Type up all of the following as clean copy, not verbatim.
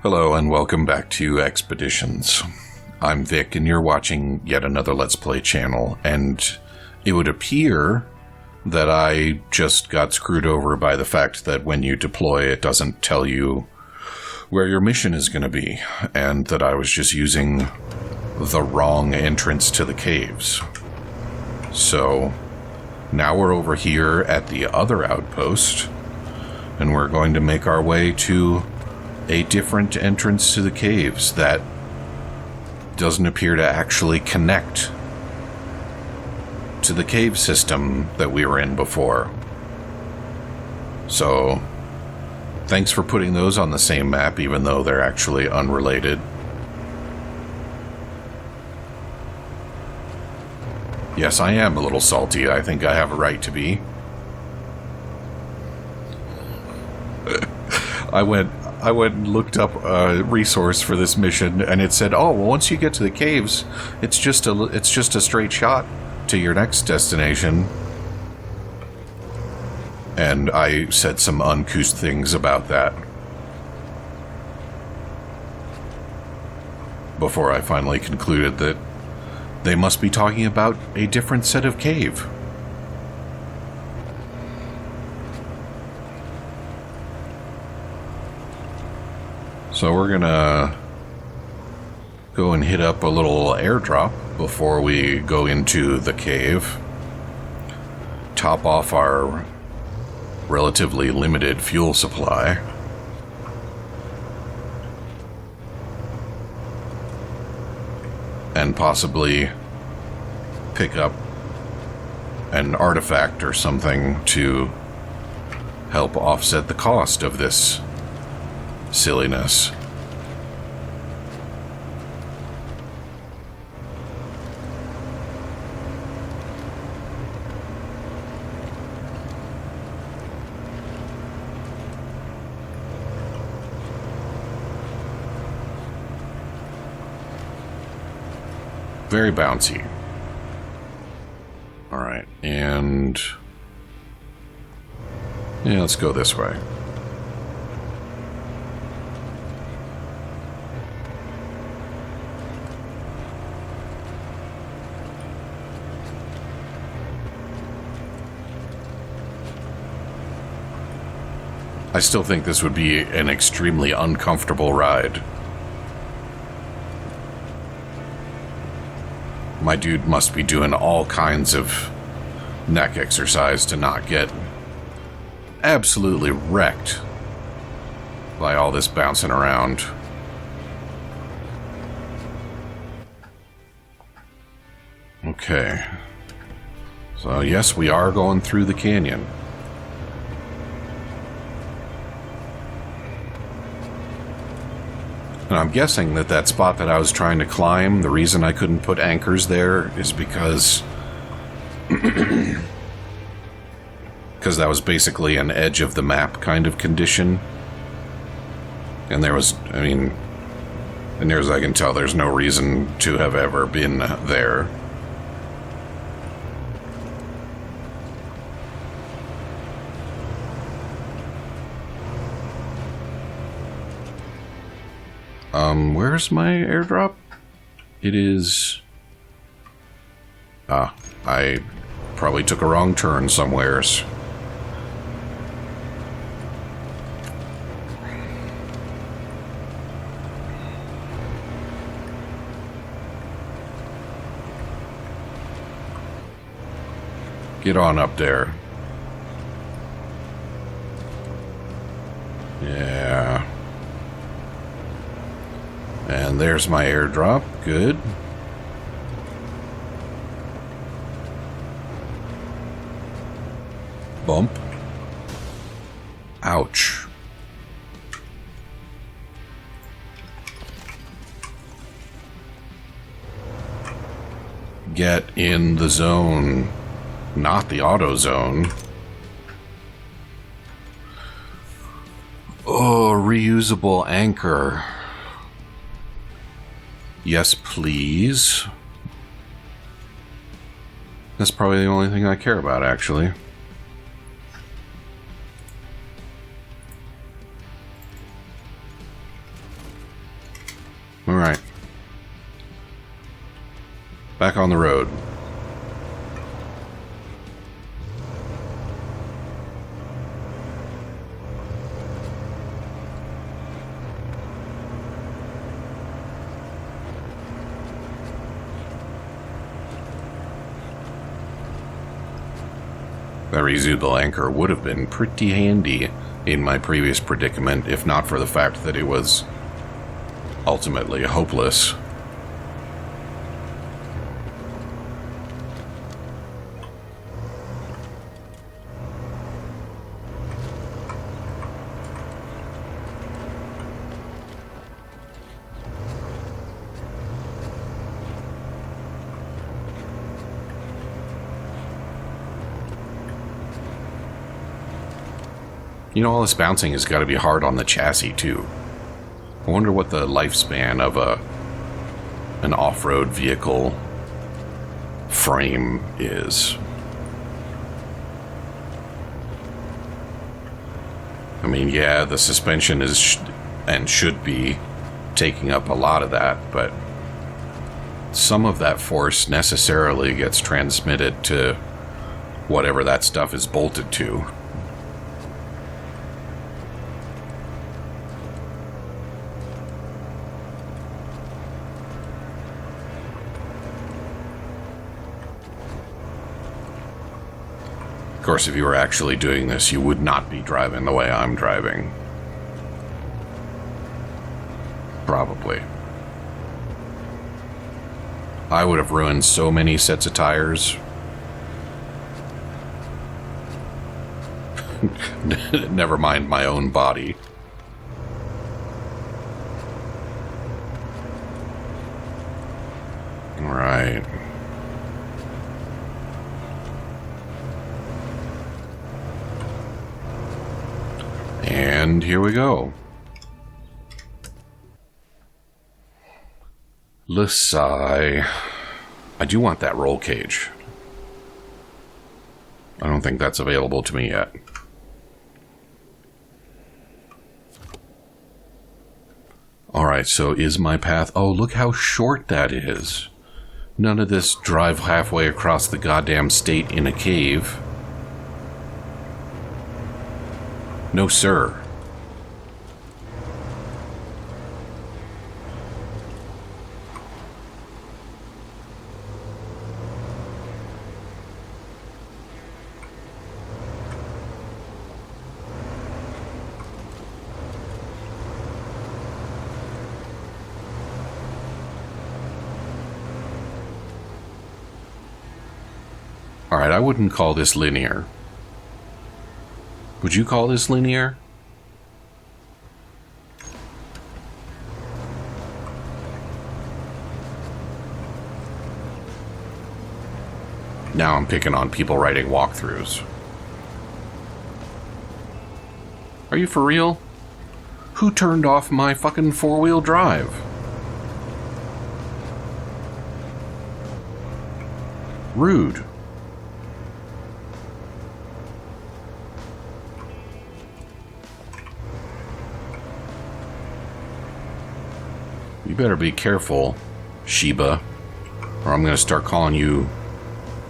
Hello and welcome back to Expeditions. I'm Vic and you're watching yet another Let's Play channel, and it would appear that I just got screwed over by the fact that when you deploy it doesn't tell you where your mission is going to be, and that I was just using the wrong entrance to the caves. So now we're over here at the other outpost, and we're going to make our way to a different entrance to the caves that doesn't appear to actually connect to the cave system that we were in before. So, thanks for putting those on the same map, even though they're actually unrelated. Yes, I am a little salty. I think I have a right to be. I went and looked up a resource for this mission, and it said, "Oh, well, once you get to the caves, it's just a straight shot to your next destination." And I said some uncouth things about that before I finally concluded that they must be talking about a different set of cave. So we're gonna go and hit up a little airdrop before we go into the cave. Top off our relatively limited fuel supply. And possibly pick up an artifact or something to help offset the cost of this silliness. Very bouncy. Alright, and yeah, let's go this way. I still think this would be an extremely uncomfortable ride. My dude must be doing all kinds of neck exercise to not get absolutely wrecked by all this bouncing around. Okay. So yes, we are going through the canyon. And I'm guessing that that spot that I was trying to climb, the reason I couldn't put anchors there is because that was basically an edge of the map kind of condition. And there was, I mean, and near as I can tell, there's no reason to have ever been there. Where's my airdrop? It is... Ah, I probably took a wrong turn somewheres. Get on up there. Yeah. And there's my airdrop. Good. Bump. Ouch. Get in the zone. Not the auto zone. Oh, reusable anchor. Yes, please. That's probably the only thing I care about, actually. Alright. Back on the road. That reusable anchor would have been pretty handy in my previous predicament, if not for the fact that it was ultimately hopeless. You know, all this bouncing has got to be hard on the chassis, too. I wonder what the lifespan of an off-road vehicle frame is. I mean, yeah, the suspension is and should be taking up a lot of that, but some of that force necessarily gets transmitted to whatever that stuff is bolted to. Of course, if you were actually doing this, you would not be driving the way I'm driving. Probably. I would have ruined so many sets of tires. Never mind my own body. All right. And here we go. Lasai. I do want that roll cage. I don't think that's available to me yet. Alright, so is my path... Oh, look how short that is. None of this drive halfway across the goddamn state in a cave. No, sir. Alright, I wouldn't call this linear. Would you call this linear? Now I'm picking on people writing walkthroughs. Are you for real? Who turned off my fucking four-wheel drive? Rude. You better be careful, Shiba, or I'm going to start calling you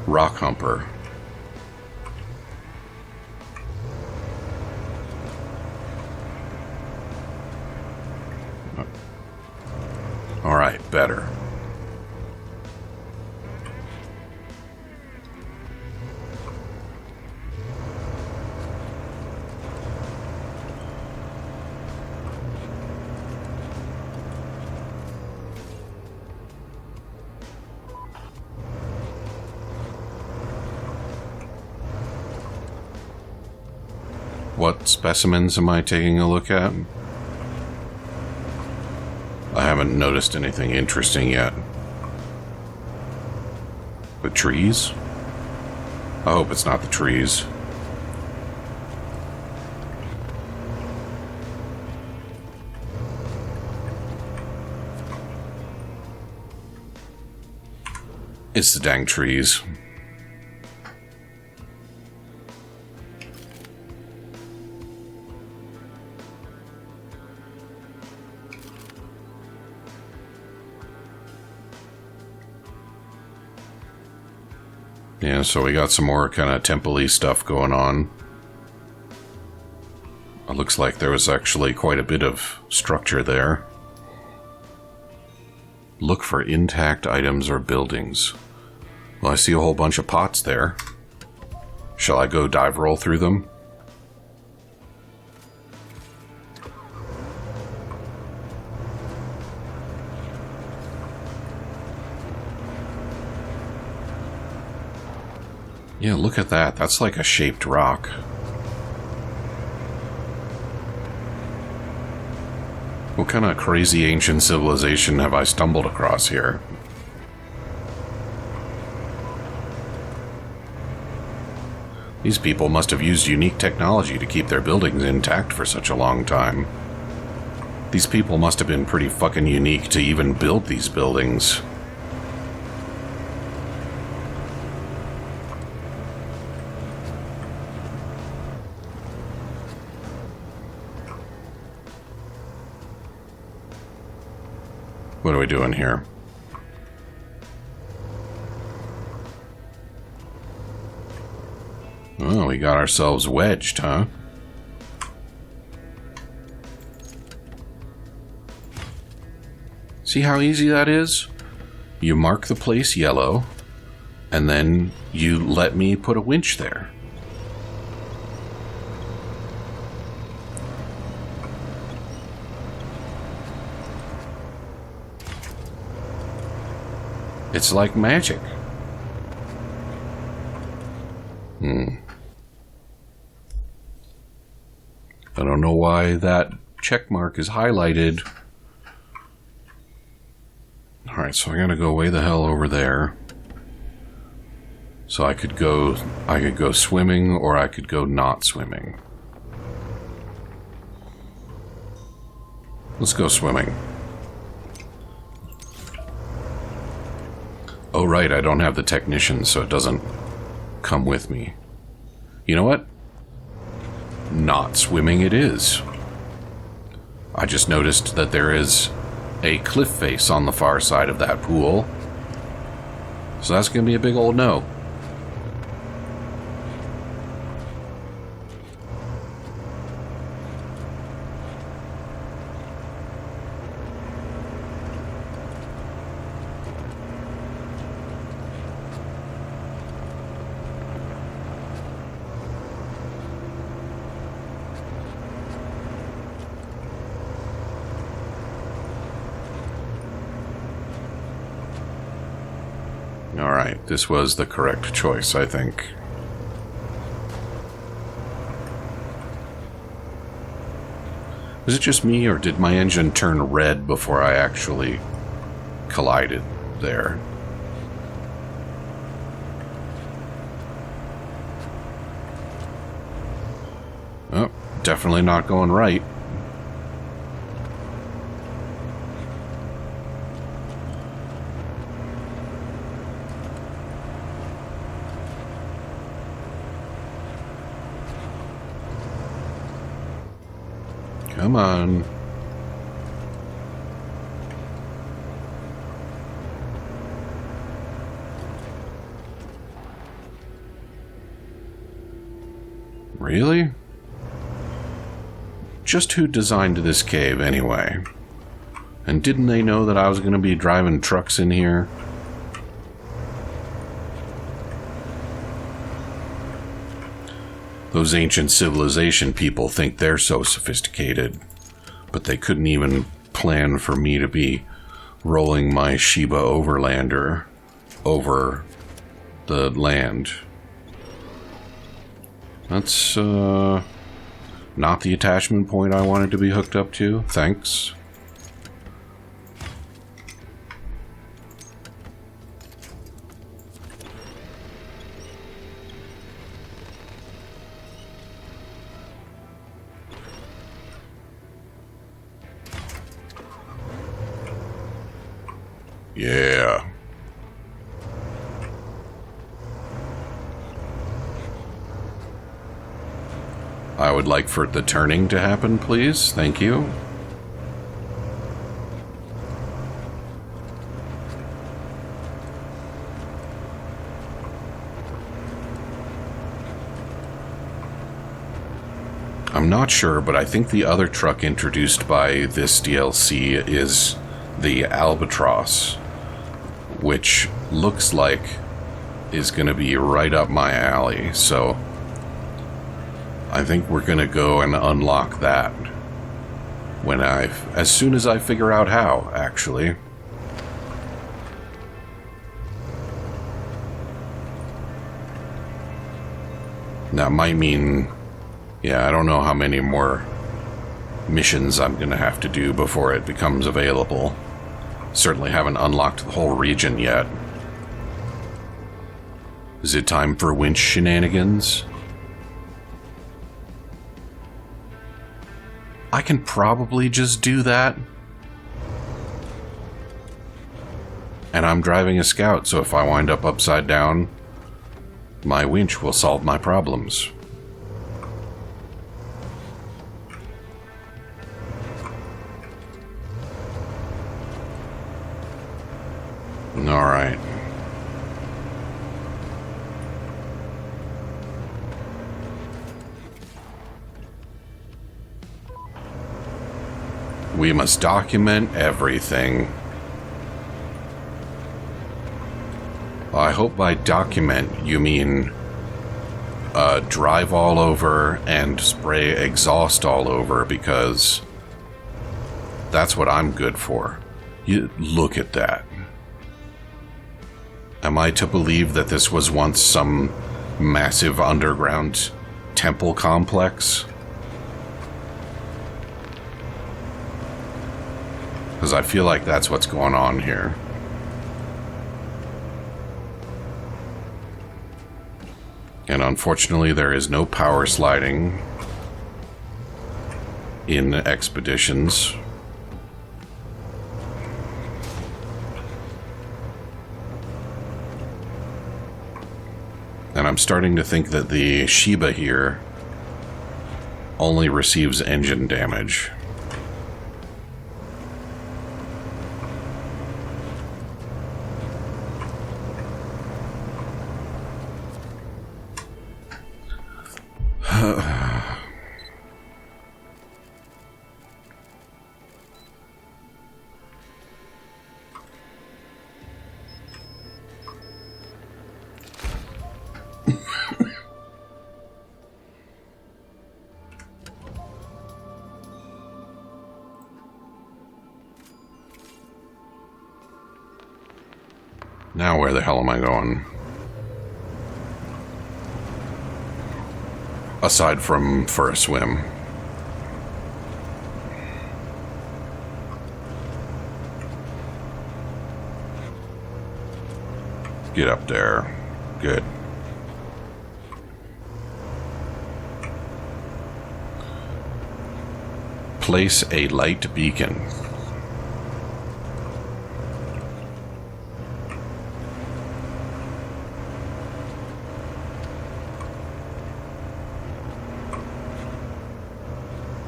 Rock Humper. All right, better. What specimens am I taking a look at? I haven't noticed anything interesting yet. The trees? I hope it's not the trees. It's the dang trees. Yeah, so we got some more kind of temple-y stuff going on. It looks like there was actually quite a bit of structure there. Look for intact items or buildings. Well, I see a whole bunch of pots there. Shall I go dive roll through them? Yeah, look at that. That's like a shaped rock. What kind of crazy ancient civilization have I stumbled across here? These people must have used unique technology to keep their buildings intact for such a long time. These people must have been pretty fucking unique to even build these buildings. What are we doing here? Oh, we got ourselves wedged, huh? See how easy that is? You mark the place yellow, and then you let me put a winch there. It's like magic. I don't know why that check mark is highlighted. Alright, so I gotta go way the hell over there. So I could go swimming, or I could go not swimming. Let's go swimming. Oh right, I don't have the technician, so it doesn't come with me. You know what? Not swimming it is. I just noticed that there is a cliff face on the far side of that pool. So that's going to be a big old no. Alright, this was the correct choice, I think. Was it just me, or did my engine turn red before I actually collided there? Oh, definitely not going right. Come on. Really? Just who designed this cave anyway? And didn't they know that I was going to be driving trucks in here? Those ancient civilization people think they're so sophisticated, but they couldn't even plan for me to be rolling my Shiba overlander over the land. That's, not the attachment point I wanted to be hooked up to. Thanks. Yeah. I would like for the turning to happen, please. Thank you. I'm not sure, but I think the other truck introduced by this DLC is the Albatross, which looks like is going to be right up my alley, so I think we're going to go and unlock that as soon as I figure out how, actually. That might mean, yeah, I don't know how many more missions I'm going to have to do before it becomes available. Certainly haven't unlocked the whole region yet. Is it time for winch shenanigans? I can probably just do that. And I'm driving a scout, so if I wind up upside down, my winch will solve my problems. Alright. We must document everything. I hope by document you mean drive all over and spray exhaust all over, because that's what I'm good for. You look at that. Am I to believe that this was once some massive underground temple complex? Because I feel like that's what's going on here. And unfortunately, there is no power sliding in expeditions. And I'm starting to think that the Shiba here only receives engine damage. Now where the hell am I going? Aside from for a swim. Get up there. Good. Place a light beacon.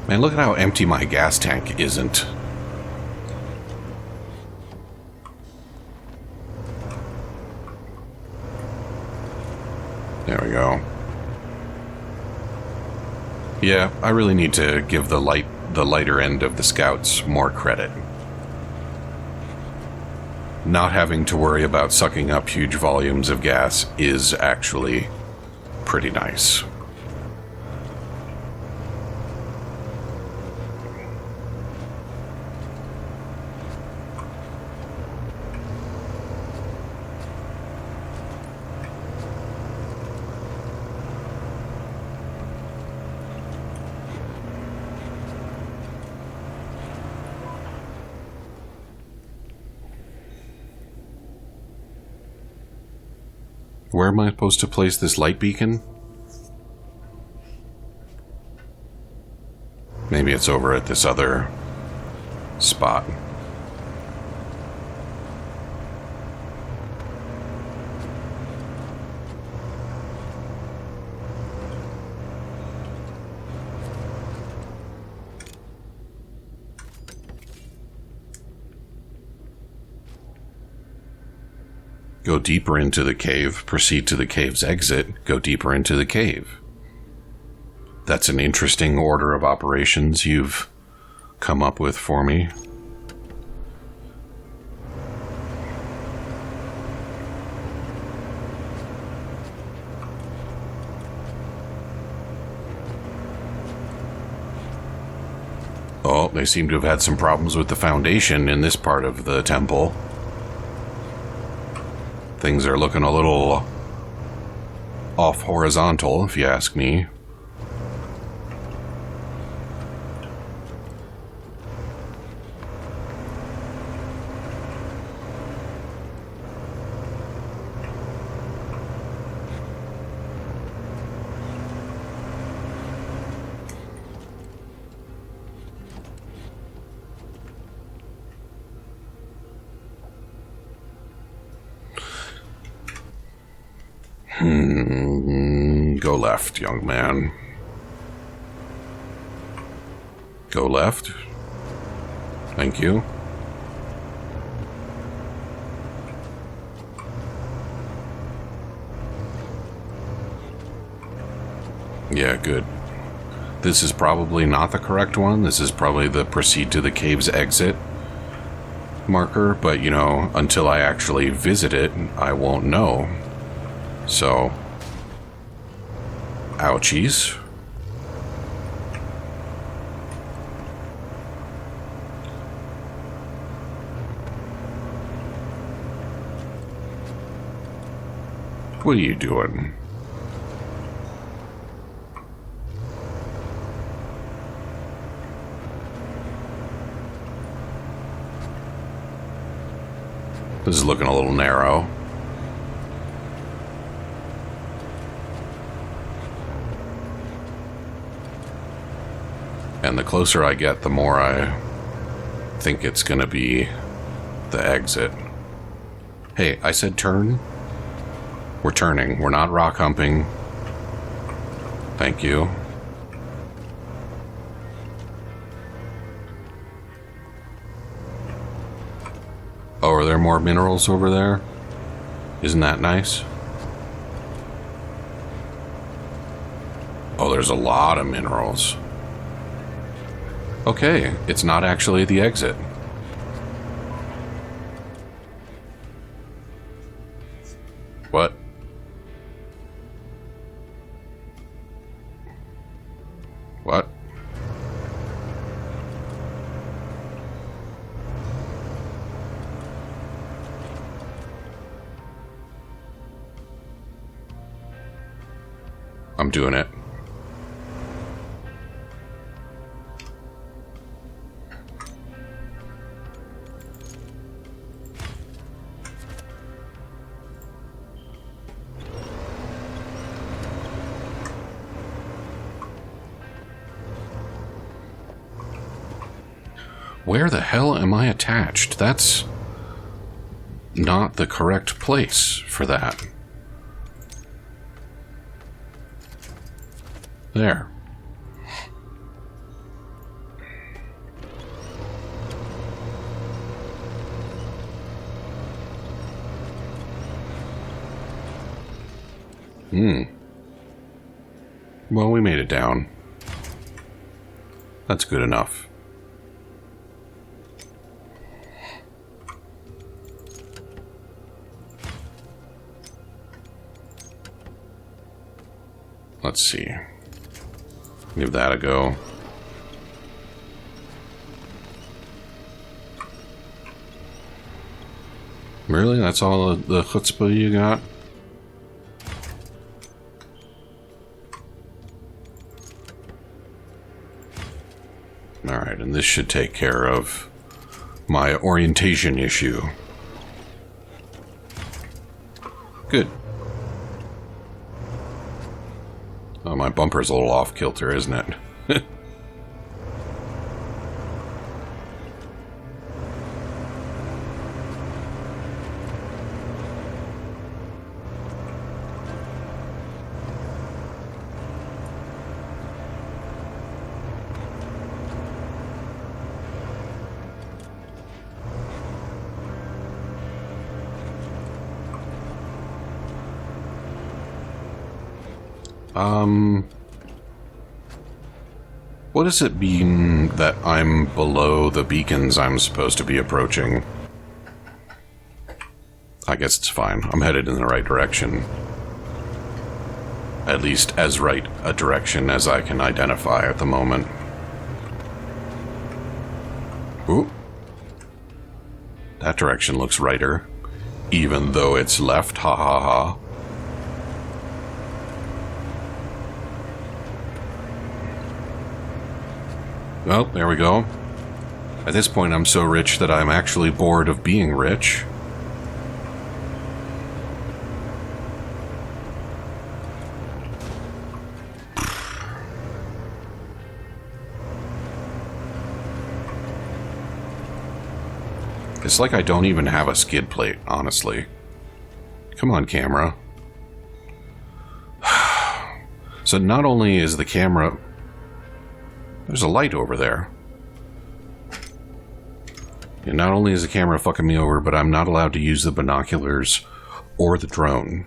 Man, look at how empty my gas tank isn't. There we go. Yeah, I really need to give the lighter end of the scouts more credit. Not having to worry about sucking up huge volumes of gas is actually pretty nice. Where am I supposed to place this light beacon? Maybe it's over at this other spot. Go deeper into the cave, proceed to the cave's exit, go deeper into the cave. That's an interesting order of operations you've come up with for me. Oh, they seem to have had some problems with the foundation in this part of the temple. Things are looking a little off horizontal, if you ask me. Go left, young man. Go left. Thank you. Yeah, good. This is probably not the correct one. This is probably the proceed to the cave's exit marker, but you know, until I actually visit it, I won't know. So, ouchies. What are you doing? This is looking a little narrow. And the closer I get, the more I think it's going to be the exit. Hey, I said turn. We're turning. We're not rock humping. Thank you. Oh, are there more minerals over there? Isn't that nice? Oh, there's a lot of minerals. Okay, it's not actually the exit. What? What? I'm doing it. Where the hell am I attached? That's not the correct place for that. There. Well, we made it down. That's good enough. Let's see. Give that a go. Really? That's all the chutzpah you got? Alright, and this should take care of my orientation issue. Good. Oh, my bumper's a little off kilter, isn't it? What does it mean that I'm below the beacons I'm supposed to be approaching? I guess it's fine. I'm headed in the right direction. At least as right a direction as I can identify at the moment. Ooh. That direction looks righter. Even though it's left, ha ha ha. Well, there we go. At this point, I'm so rich that I'm actually bored of being rich. It's like I don't even have a skid plate, honestly. Come on, camera. So not only is the camera... There's a light over there. And not only is the camera fucking me over, but I'm not allowed to use the binoculars or the drone.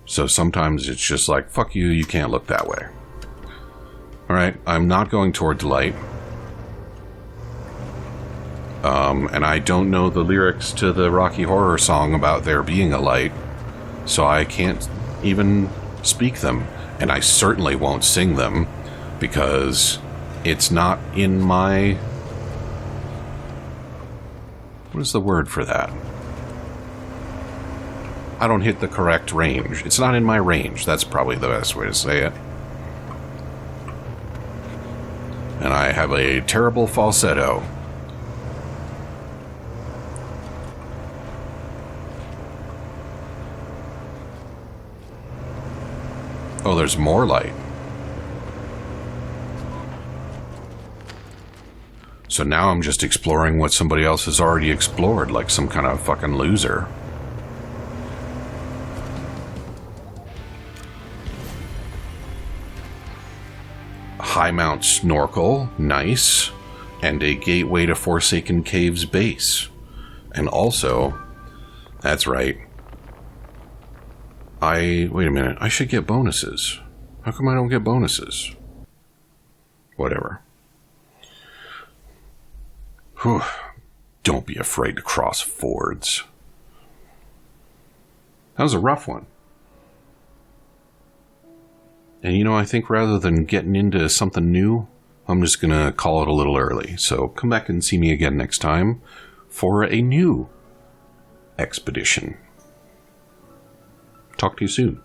So sometimes it's just like, fuck you, you can't look that way. Alright, I'm not going toward the light. And I don't know the lyrics to the Rocky Horror song about there being a light, so I can't even speak them. And I certainly won't sing them, because it's not in my... What is the word for that? I don't hit the correct range. It's not in my range. That's probably the best way to say it. And I have a terrible falsetto. Oh, there's more light. So now I'm just exploring what somebody else has already explored, like some kind of fucking loser. High mount snorkel, nice. And a gateway to Forsaken Caves base. And also, that's right, wait a minute, I should get bonuses. How come I don't get bonuses? Whatever. Whew. Don't be afraid to cross fords. That was a rough one. And you know, I think rather than getting into something new, I'm just gonna call it a little early. So come back and see me again next time for a new expedition. Talk to you soon.